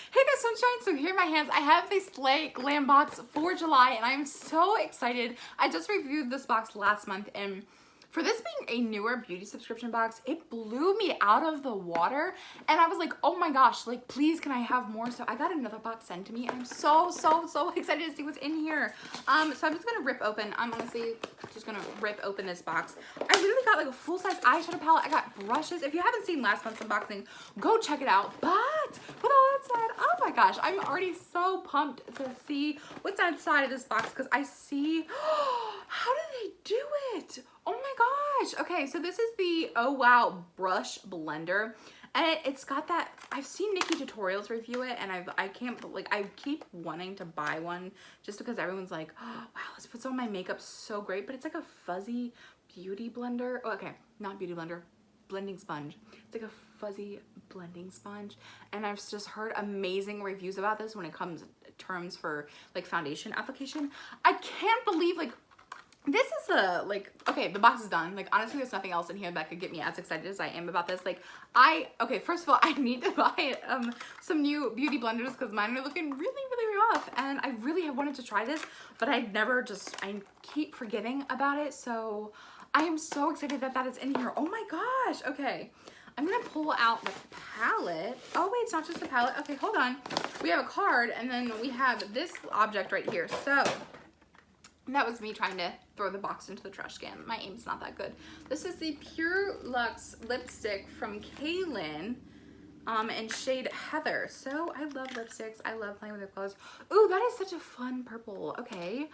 Hey guys, Sunshine. So here in my hands, I have the Slay Glam box for July, and I'm so excited. I just reviewed this box last month, and for this being a newer beauty subscription box, it blew me out of the water, and I was like, oh my gosh, like, please, can I have more? So I got another box sent to me, and I'm so excited to see what's in here. So I'm just gonna rip open. I'm honestly just gonna rip open this box. I literally got like a full-size eyeshadow palette. I got brushes. If you haven't seen last month's unboxing, go check it out. But with all that said, oh my gosh, I'm already so pumped to see what's inside of this box because I see, how did they do it? Oh my gosh. Okay, so this is the Oh Wow brush blender, and it's got that, I've seen Nikki Tutorials review it, and I keep wanting to buy one just because everyone's like, oh, wow, this puts on my makeup so great, but it's like a fuzzy beauty blender. Oh, okay, not beauty blender, blending sponge. It's like a fuzzy blending sponge, and I've just heard amazing reviews about this when it comes terms for like foundation application. I can't believe like this is a, like, okay, the box is done. Like, honestly, there's nothing else in here that could get me as excited as I am about this. Like, okay, first of all, I need to buy some new beauty blenders because mine are looking really rough. And I really have wanted to try this, but I keep forgetting about it. So I am so excited that that is in here. Oh my gosh. Okay. I'm gonna pull out the palette. Oh wait, it's not just the palette. Okay, hold on. We have a card, and then we have this object right here. So that was me trying to throw the box into the trash can. My aim's not that good. This is the Pure Luxe lipstick from Kaylin in shade Heather. So I love lipsticks. I love playing with lip colors. Ooh, that is such a fun purple. Okay.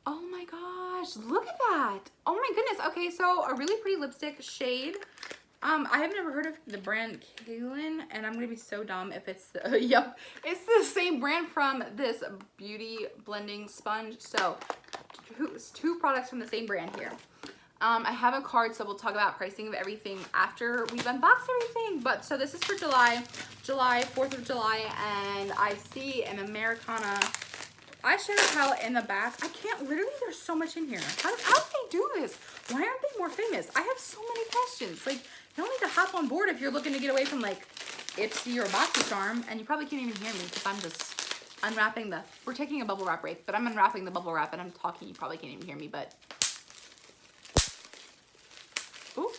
Oh my gosh, look at that. Oh my goodness. Okay, so a really pretty lipstick shade. I have never heard of the brand Kaylin, and I'm gonna be so dumb if it's the, yep, it's the same brand from this beauty blending sponge. So two products from the same brand here. I have a card, so we'll talk about pricing of everything after we've unboxed everything. But so this is for July 4th of July, and I see an Americana eyeshadow palette in the back. I can't, literally, there's so much in here. How do they do this? Why aren't they more famous? I have so many questions. Like, you don't need to hop on board if you're looking to get away from like Ipsy or BoxyCharm, and you probably can't even hear me because I'm just unwrapping we're taking a bubble wrap break, but I'm unwrapping the bubble wrap and I'm talking. You probably can't even hear me, but ooh,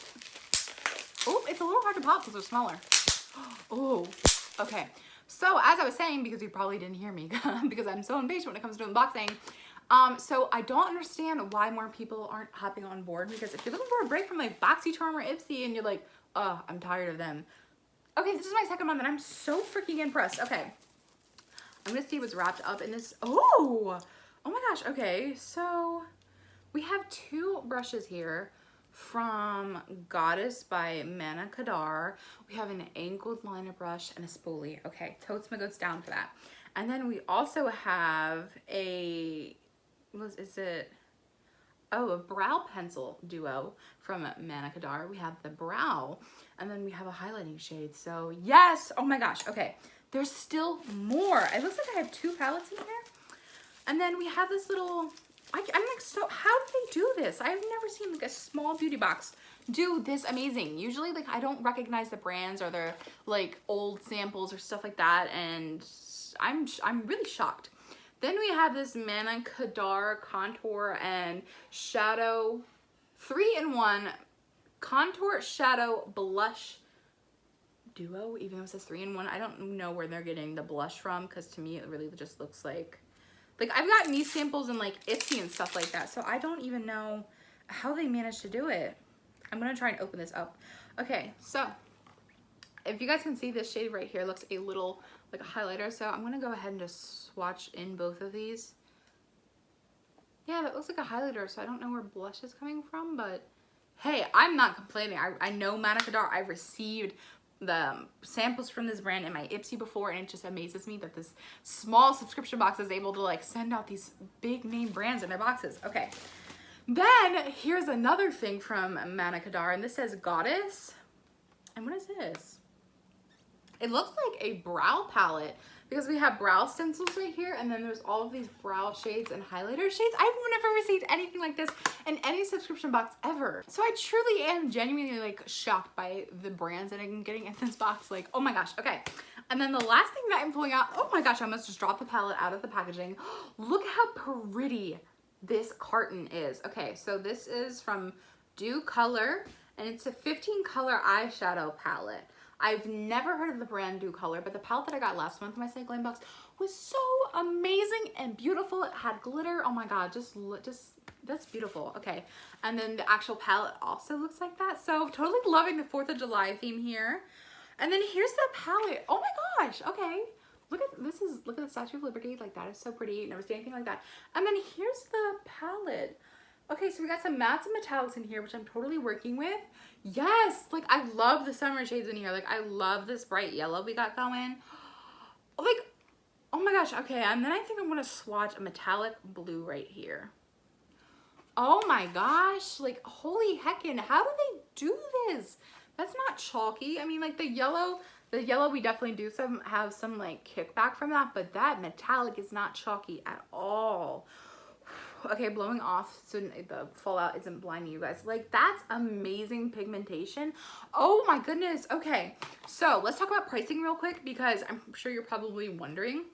it's a little hard to pop because they're smaller. Oh, okay. So as I was saying, because you probably didn't hear me because I'm so impatient when it comes to unboxing, so I don't understand why more people aren't hopping on board, because if you're looking for a break from like BoxyCharm or Ipsy and you're like, oh, I'm tired of them. Okay, this is my second one and I'm so freaking impressed. Okay, I'm gonna see what's wrapped up in this. Oh my gosh. Okay, so we have two brushes here from Goddess by Mana Kadar. We have an angled liner brush and a spoolie. Okay, totes my goats down for that. And then we also have a, a brow pencil duo from Mana Kadar. We have the brow, and then we have a highlighting shade. So yes, oh my gosh. Okay, there's still more. It looks like I have two palettes in here. And then we have this little, I'm like, so how do they do this? I've never seen like a small beauty box do this amazing. Usually like I don't recognize the brands or their like old samples or stuff like that, and I'm really shocked. Then we have this Mana Kadar contour and shadow 3-in-1 contour shadow blush duo, even though it says 3-in-1. I don't know where they're getting the blush from, because to me it really just looks like I've gotten these samples in like Ipsy and stuff like that, so I don't even know how they managed to do it. I'm gonna try and open this up. Okay, so if you guys can see, this shade right here looks a little like a highlighter, so I'm gonna go ahead and just swatch in both of these. Yeah, that looks like a highlighter, so I don't know where blush is coming from, but hey, I'm not complaining. I know Mana Kadar. I've received the samples from this brand in my Ipsy before, and it just amazes me that this small subscription box is able to like send out these big name brands in their boxes. Okay, then here's another thing from Mana Kadar, and this says Goddess. And what is this? It looks like a brow palette, because we have brow stencils right here, and then there's all of these brow shades and highlighter shades. I've never received anything like this in any subscription box ever. So I truly am genuinely like shocked by the brands that I'm getting in this box. Like, oh my gosh. Okay. And then the last thing that I'm pulling out, oh my gosh, I almost just dropped the palette out of the packaging. Look how pretty this carton is. Okay, so this is from Do Color, and it's a 15 color eyeshadow palette. I've never heard of the brand Do Color, but the palette that I got last month in my Slay Glam box was so amazing and beautiful. It had glitter. Oh my God, that's beautiful. Okay, and then the actual palette also looks like that. So totally loving the 4th of July theme here. And then here's the palette. Oh my gosh, okay. Look at the Statue of Liberty. Like, that is so pretty. Never seen anything like that. And then here's the palette. Okay, so we got some mattes and metallics in here, which I'm totally working with. Yes, like I love the summer shades in here. Like, I love this bright yellow we got going. Like, oh my gosh, okay. And then I think I'm gonna swatch a metallic blue right here. Oh my gosh, like holy heckin', how do they do this? That's not chalky. I mean, like the yellow we definitely do have some like kickback from that, but that metallic is not chalky at all. Okay, blowing off so the fallout isn't blinding you guys. Like, that's amazing pigmentation. Oh my goodness. Okay, so let's talk about pricing real quick because I'm sure you're probably wondering.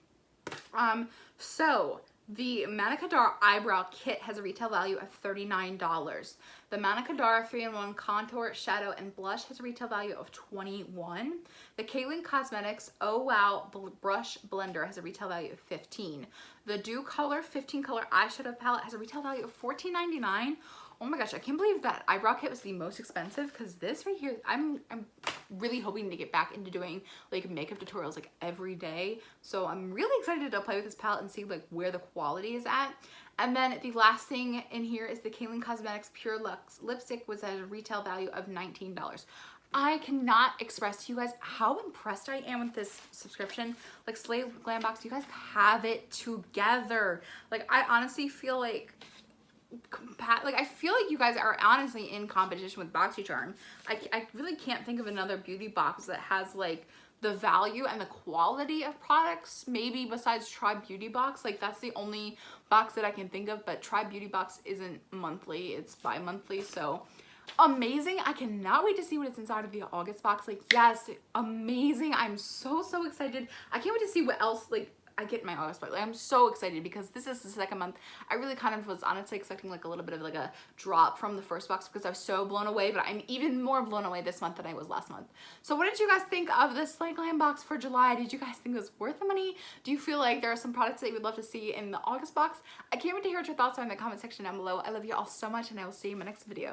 So the Manna Kadar eyebrow kit has a retail value of $39. The Manna Kadar 3-in-1 contour, shadow, and blush has a retail value of $21. The Katelyn Cosmetics Oh Wow brush blender has a retail value of $15. The Do Color 15 color eyeshadow palette has a retail value of $14.99. Oh my gosh, I can't believe that eyebrow kit was the most expensive because this right here, I'm really hoping to get back into doing like makeup tutorials like every day. So I'm really excited to play with this palette and see like where the quality is at. And then the last thing in here is the Katelyn Cosmetics Pure Luxe lipstick, which has a retail value of $19. I cannot express to you guys how impressed I am with this subscription. Like, Slay Glam Box, you guys have it together. Like, I honestly feel like I feel like you guys are honestly in competition with BoxyCharm. I really can't think of another beauty box that has like the value and the quality of products, maybe besides Tribe Beauty Box. Like, that's the only box that I can think of, but Tribe Beauty Box isn't monthly, it's bi-monthly. So amazing. I cannot wait to see what is inside of the August box. Like, yes, amazing. I'm so excited. I can't wait to see what else like I get in my August box. Like, I'm so excited because this is the second month. I really kind of was honestly expecting like a little bit of like a drop from the first box because I was so blown away, but I'm even more blown away this month than I was last month. So what did you guys think of this Slay Glam box for July? Did you guys think it was worth the money? Do you feel like there are some products that you would love to see in the August box? I can't wait to hear what your thoughts are in the comment section down below. I love you all so much, and I will see you in my next video.